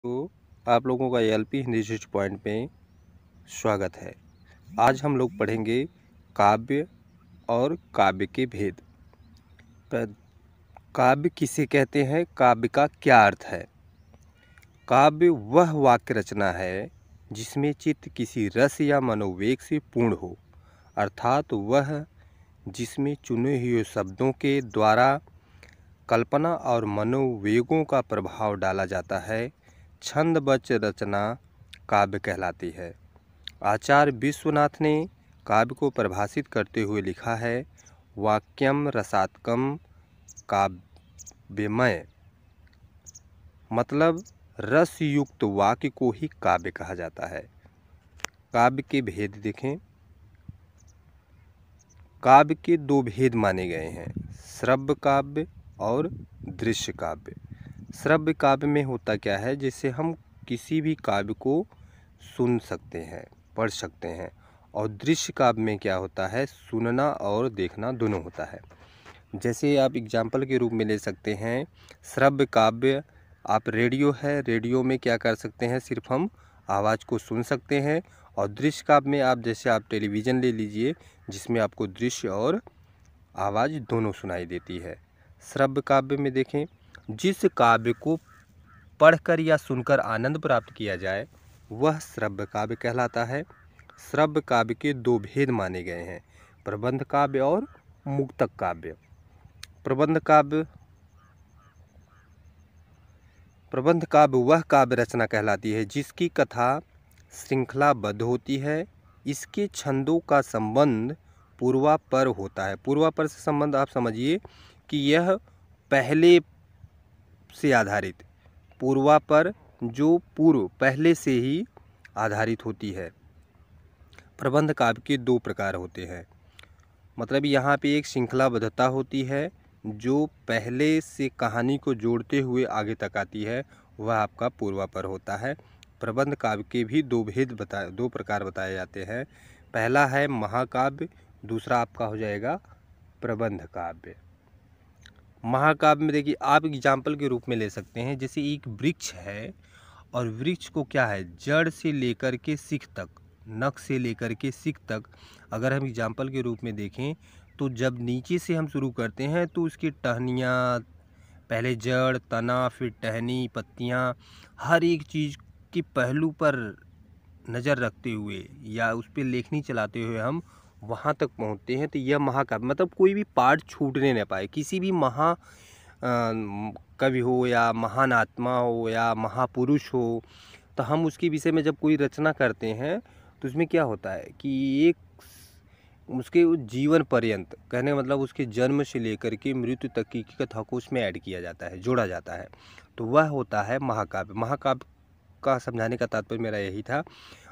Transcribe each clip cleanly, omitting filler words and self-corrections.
तो आप लोगों का एलपी हिंदी स्विच पॉइंट में स्वागत है। आज हम लोग पढ़ेंगे काव्य और काव्य के भेद। काव्य किसे कहते हैं, काव्य का क्या अर्थ है। काव्य वह वाक्य रचना है जिसमें चित्त किसी रस या मनोवेग से पूर्ण हो, अर्थात वह जिसमें चुने हुए शब्दों के द्वारा कल्पना और मनोवेगों का प्रभाव डाला जाता है। छंदबद्ध रचना काव्य कहलाती है। आचार्य विश्वनाथ ने काव्य को परिभाषित करते हुए लिखा है, वाक्यम रसात्मकम काव्यमय, मतलब रस युक्त वाक्य को ही काव्य कहा जाता है। काव्य के भेद देखें। काव्य के दो भेद माने गए हैं, श्रव्य काव्य और दृश्य काव्य। श्रव्य काव्य में होता क्या है, जैसे हम किसी भी काव्य को सुन सकते हैं, पढ़ सकते हैं, और दृश्य काव्य में क्या होता है, सुनना और देखना दोनों होता है। जैसे आप एग्जाम्पल के रूप में ले सकते हैं, श्रव्य काव्य आप रेडियो है, रेडियो में क्या कर सकते हैं, सिर्फ हम आवाज़ को सुन सकते हैं। और दृश्य काव्य में आप जैसे आप टेलीविज़न ले लीजिए, जिसमें आपको दृश्य और आवाज़ दोनों सुनाई देती है। श्रव्य काव्य में देखें, जिस काव्य को पढ़कर या सुनकर आनंद प्राप्त किया जाए वह श्रव्य काव्य कहलाता है। श्रव्य काव्य के दो भेद माने गए हैं, प्रबंध काव्य और मुक्तक काव्य। प्रबंध काव्य वह काव्य रचना कहलाती है जिसकी कथा श्रृंखलाबद्ध होती है। इसके छंदों का संबंध पूर्वापर होता है। पूर्वापर से संबंध आप समझिए कि यह पहले से आधारित, पूर्वापर जो पूर्व पहले से ही आधारित होती है। प्रबंध काव्य के दो प्रकार होते हैं, मतलब यहाँ पे एक श्रृंखलाबद्धता होती है जो पहले से कहानी को जोड़ते हुए आगे तक आती है, वह आपका पूर्वापर होता है। प्रबंध काव्य के भी दो प्रकार बताए जाते हैं। पहला है महाकाव्य, दूसरा आपका हो जाएगा प्रबंध काव्य। महाकाव्य में देखिए, आप एग्जाम्पल के रूप में ले सकते हैं, जैसे एक वृक्ष है और वृक्ष को क्या है, जड़ से लेकर के शिख तक, नख से लेकर के शिख तक अगर हम एग्जाम्पल के रूप में देखें तो जब नीचे से हम शुरू करते हैं तो उसकी टहनियाँ, पहले जड़, तना, फिर टहनी, पत्तियाँ, हर एक चीज़ के पहलू पर नज़र रखते हुए या उस पर लेखनी चलाते हुए हम वहाँ तक पहुँचते हैं। तो यह महाकाव्य, मतलब कोई भी पार्ट छूटने न पाए। किसी भी कवि हो या महान आत्मा हो या महापुरुष हो, तो हम उसके विषय में जब कोई रचना करते हैं तो उसमें क्या होता है कि एक उसके जीवन पर्यंत, कहने का मतलब उसके जन्म से लेकर के मृत्यु तक की कथा को उसमें ऐड किया जाता है, जोड़ा जाता है, तो वह होता है महाकाव्य। महाकाव्य का समझाने का तात्पर्य मेरा यही था।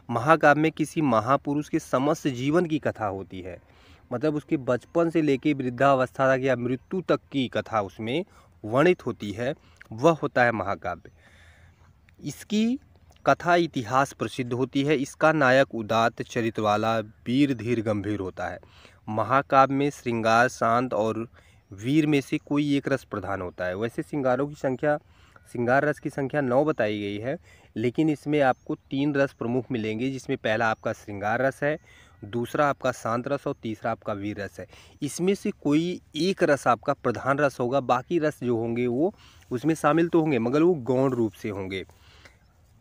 महाकाव्य में किसी महापुरुष के समस्त जीवन की कथा होती है, मतलब उसके बचपन से लेकर वृद्धावस्था तक या मृत्यु तक की कथा उसमें वर्णित होती है, वह होता है महाकाव्य। इसकी कथा इतिहास प्रसिद्ध होती है। इसका नायक उदात्त चरित्र वाला, वीर, धीर, गंभीर होता है। महाकाव्य में श्रृंगार, शांत और वीर में से कोई एक रस प्रधान होता है। वैसे श्रृंगार रस की संख्या 9 बताई गई है, लेकिन इसमें आपको 3 रस प्रमुख मिलेंगे, जिसमें पहला आपका श्रृंगार रस है, दूसरा आपका शांत रस और तीसरा आपका वीर रस है। इसमें से कोई एक रस आपका प्रधान रस होगा, बाकी रस जो होंगे वो उसमें शामिल तो होंगे मगर वो गौण रूप से होंगे।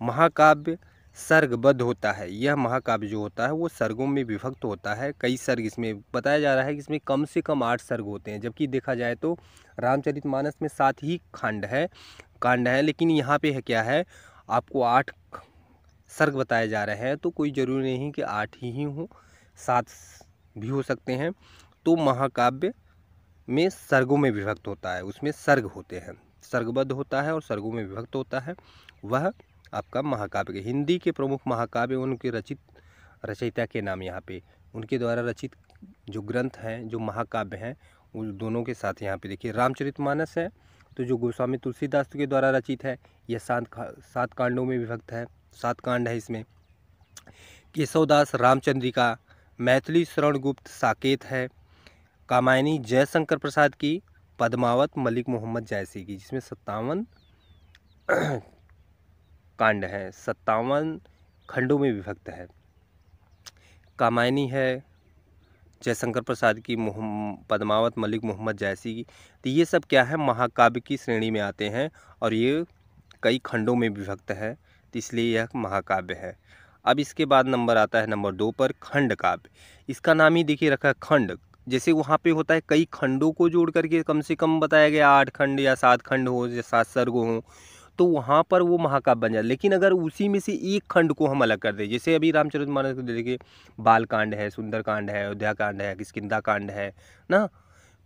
महाकाव्य सर्गबद्ध होता है। यह महाकाव्य जो होता है वो सर्गों में विभक्त होता है। कई सर्ग इसमें बताया जा रहा है कि इसमें कम से कम 8 सर्ग होते हैं, जबकि देखा जाए तो रामचरितमानस में 7 ही कांड है, लेकिन यहाँ पे है क्या है, आपको 8 सर्ग बताए जा रहे हैं, तो कोई ज़रूरी नहीं कि 8 ही हों, 7 भी हो सकते हैं। तो महाकाव्य में सर्गों में विभक्त होता है, उसमें सर्ग होते हैं, सर्गबद्ध होता है और सर्गों में विभक्त होता है, वह आपका महाकाव्य के। हिंदी के प्रमुख महाकाव्य उनके रचयिता के नाम यहाँ पे, उनके द्वारा रचित जो ग्रंथ हैं, जो महाकाव्य हैं, उन दोनों के साथ यहाँ पे देखिए रामचरितमानस है, तो जो गोस्वामी तुलसीदास के द्वारा रचित है, यह 7 कांडों में विभक्त है, 7 कांड है इसमें। केशवदास रामचंद्रिका, मैथिली शरणगुप्त साकेत है, कामायनी जयशंकर प्रसाद की, पद्मावत मलिक मोहम्मद जायसी की, जिसमें 57 कांड हैं, 57 खंडों में विभक्त है। कामायनी है जयशंकर प्रसाद की, पद्मावत मलिक मोहम्मद जैसी की, तो ये सब क्या है, महाकाव्य की श्रेणी में आते हैं और ये कई खंडों में विभक्त है, तो इसलिए यह महाकाव्य है। अब इसके बाद नंबर आता है नंबर 2 पर खंड काव्य। इसका नाम ही देखिए रखा है खंड, जैसे वहाँ पे होता है कई खंडों को जोड़ करके कम से कम बताया गया 8 खंड या 7 खंड हो या 7 सर्ग हों, तो वहाँ पर वो महाकाव्य बन जाए। लेकिन अगर उसी में से एक खंड को हम अलग कर दें, जैसे अभी रामचरितमानस को देखिए, बाल कांड है, सुंदर कांड है, अयोध्या कांड है, किष्किंधा कांड है ना,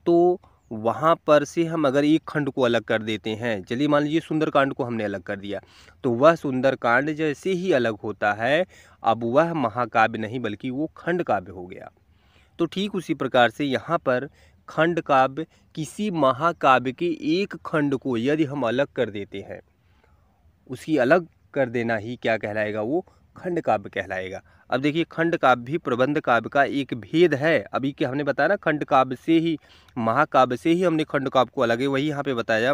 तो वहाँ पर से हम अगर एक खंड को अलग कर देते हैं, चलिए मान लीजिए सुंदर कांड को हमने अलग कर दिया, तो वह सुंदर कांड जैसे ही अलग होता है, अब वह महाकाव्य नहीं बल्कि वो खंड काव्य हो गया। तो ठीक उसी प्रकार से यहाँ पर खंड काव्य, किसी महाकाव्य के एक खंड को यदि हम अलग कर देते हैं, उसकी अलग कर देना ही क्या कहलाएगा, वो खंड काव्य कहलाएगा। अब देखिए खंड काव्य भी प्रबंध काव्य का एक भेद है। अभी क्या हमने बताया ना, खंड काव्य से ही, महाकाव्य से ही हमने खंड काव्य को अलग है, वही यहाँ पे बताया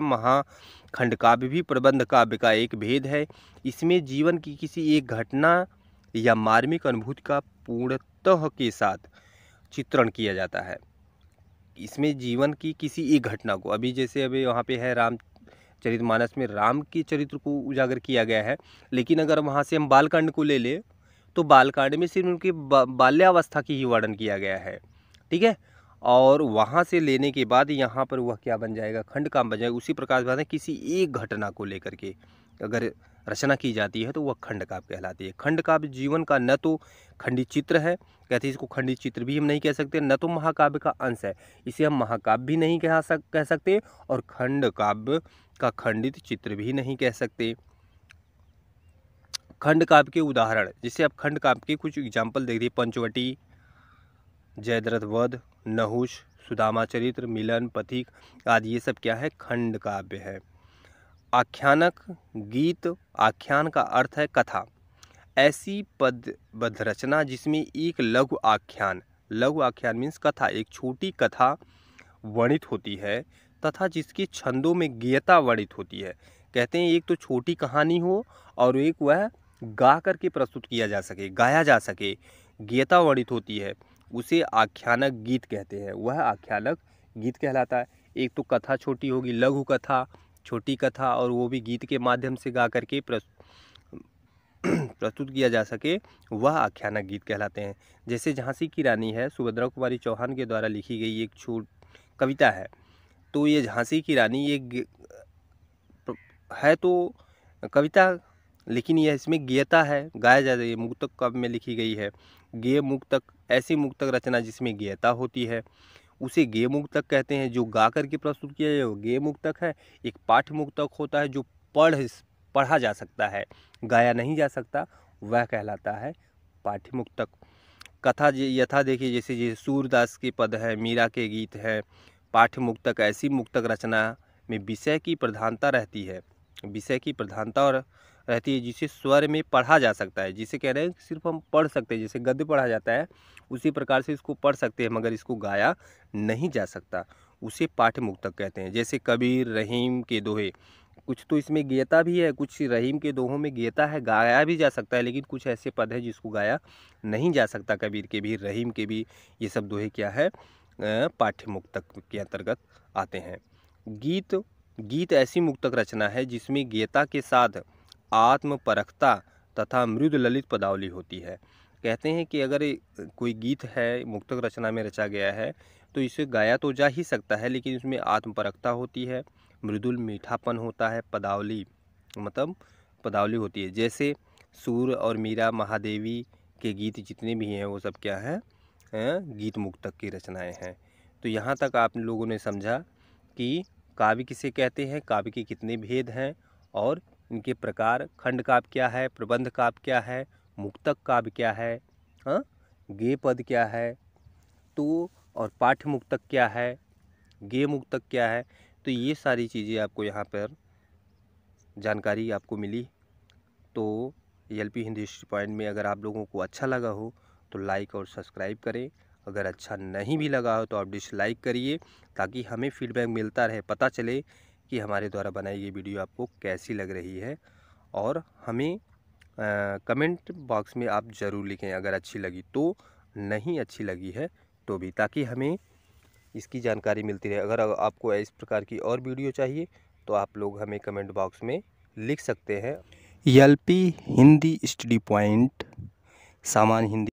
खंड काव्य भी प्रबंध काव्य का एक भेद है। इसमें जीवन की किसी एक घटना या मार्मिक अनुभूति का पूर्णतः के साथ चित्रण किया जाता है। इसमें जीवन की किसी एक घटना को, अभी जैसे अभी वहाँ पे है रामचरितमानस में राम के चरित्र को उजागर किया गया है, लेकिन अगर वहाँ से हम बालकांड को ले ले तो बालकांड में सिर्फ उनकी बाल्यावस्था की ही वर्णन किया गया है, ठीक है। और वहाँ से लेने के बाद यहाँ पर वह क्या बन जाएगा, खंड काव्य बन जाएगा। उसी प्रकार से किसी एक घटना को लेकर के अगर रचना की जाती है तो वह खंड काव्य कहलाती है। खंड काव्य जीवन का न तो खंडित चित्र है, कहते हैं इसको खंडित चित्र भी हम नहीं कह सकते, न तो महाकाव्य का अंश है, इसे हम महाकाव्य भी नहीं कह सकते और खंड काव्य का खंडित चित्र भी नहीं कह सकते। खंड काव्य के उदाहरण, जैसे आप खंड काव्य के कुछ एग्जाम्पल देख रही, पंचवटी, जयद्रथ वध, नहुष, सुदामा चरित्र, मिलन, पथिक आदि, ये सब क्या है, खंड काव्य है। आख्यानक गीत, आख्यान का अर्थ है कथा, ऐसी पदबद्ध रचना जिसमें एक लघु आख्यान मीन्स कथा, एक छोटी कथा वर्णित होती है तथा जिसके छंदों में गेयता वर्णित होती है। कहते हैं एक तो छोटी कहानी हो और एक वह गा करके प्रस्तुत किया जा सके, गाया जा सके, गेयता वर्णित होती है, उसे आख्यानक गीत कहते हैं, वह आख्यानक गीत कहलाता है। एक तो कथा छोटी होगी, लघु कथा, छोटी कथा, और वो भी गीत के माध्यम से गा करके प्रस्तुत किया जा सके, वह आख्यानक गीत कहलाते हैं। जैसे झांसी की रानी है, सुभद्रा कुमारी चौहान के द्वारा लिखी गई एक कविता है, तो ये झांसी की रानी ये है तो कविता, लेकिन यह इसमें गेयता है, गाया जा रही है, मुक्तक काव्य में लिखी गई है। गेय मुक्तक, ऐसी मुक्तक रचना जिसमें गेयता होती है उसे गेय मुक्तक कहते हैं। जो गा करके प्रस्तुत किया जाए वो गेय मुक्तक है। एक पाठ्य मुक्तक होता है जो पढ़ा जा सकता है, गाया नहीं जा सकता, वह कहलाता है पाठ्य मुक्तक। कथा यथा देखिए, जैसे सूरदास के पद है, मीरा के गीत है। पाठ्य मुक्तक ऐसी मुक्तक रचना में विषय की प्रधानता रहती है, विषय की प्रधानता और रहती है जिसे स्वर में पढ़ा जा सकता है, जिसे कह रहे हैं सिर्फ हम पढ़ सकते हैं, जैसे गद्य पढ़ा जाता है उसी प्रकार से इसको पढ़ सकते हैं मगर इसको गाया नहीं जा सकता, उसे पाठ्य मुक्तक कहते हैं। जैसे कबीर, रहीम के दोहे, कुछ तो इसमें गेयता भी है, कुछ रहीम के दोहों में गेयता है, गाया भी जा सकता है, लेकिन कुछ ऐसे पद है जिसको गाया नहीं जा सकता, कबीर के भी, रहीम के भी, ये सब दोहे क्या है, पाठ्य मुक्तक के अंतर्गत आते हैं। गीत ऐसी मुक्तक रचना है जिसमें गेयता के साथ आत्मपरकता तथा मृदु ललित पदावली होती है। कहते हैं कि अगर कोई गीत है मुक्तक रचना में रचा गया है तो इसे गाया तो जा ही सकता है, लेकिन इसमें आत्मपरकता होती है, मृदुल मीठापन होता है, पदावली मतलब पदावली होती है। जैसे सूर और मीरा, महादेवी के गीत जितने भी हैं वो सब क्या है, गीत मुक्तक की रचनाएं हैं। तो यहाँ तक आप लोगों ने समझा कि काव्य किसे कहते हैं, काव्य के कितने भेद हैं और इनके प्रकार। खंड काव्य क्या है, प्रबंध काव्य क्या है, मुक्तक काव्य क्या है, हाँ, गेय पद क्या है, तो और पाठ्य मुक्तक क्या है, गेय मुक्तक क्या है। तो ये सारी चीज़ें आपको यहाँ पर जानकारी आपको मिली। तो एलपी हिंदी हिस्ट्री पॉइंट में अगर आप लोगों को अच्छा लगा हो तो लाइक और सब्सक्राइब करें, अगर अच्छा नहीं भी लगा हो तो आप डिसलाइक करिए, ताकि हमें फीडबैक मिलता रहे, पता चले कि हमारे द्वारा बनाई गई वीडियो आपको कैसी लग रही है। और हमें कमेंट बॉक्स में आप ज़रूर लिखें अगर अच्छी लगी तो, नहीं अच्छी लगी है तो भी, ताकि हमें इसकी जानकारी मिलती रहे। अगर आपको इस प्रकार की और वीडियो चाहिए तो आप लोग हमें कमेंट बॉक्स में लिख सकते हैं। एलपी हिंदी स्टडी पॉइंट, सामान्य हिंदी।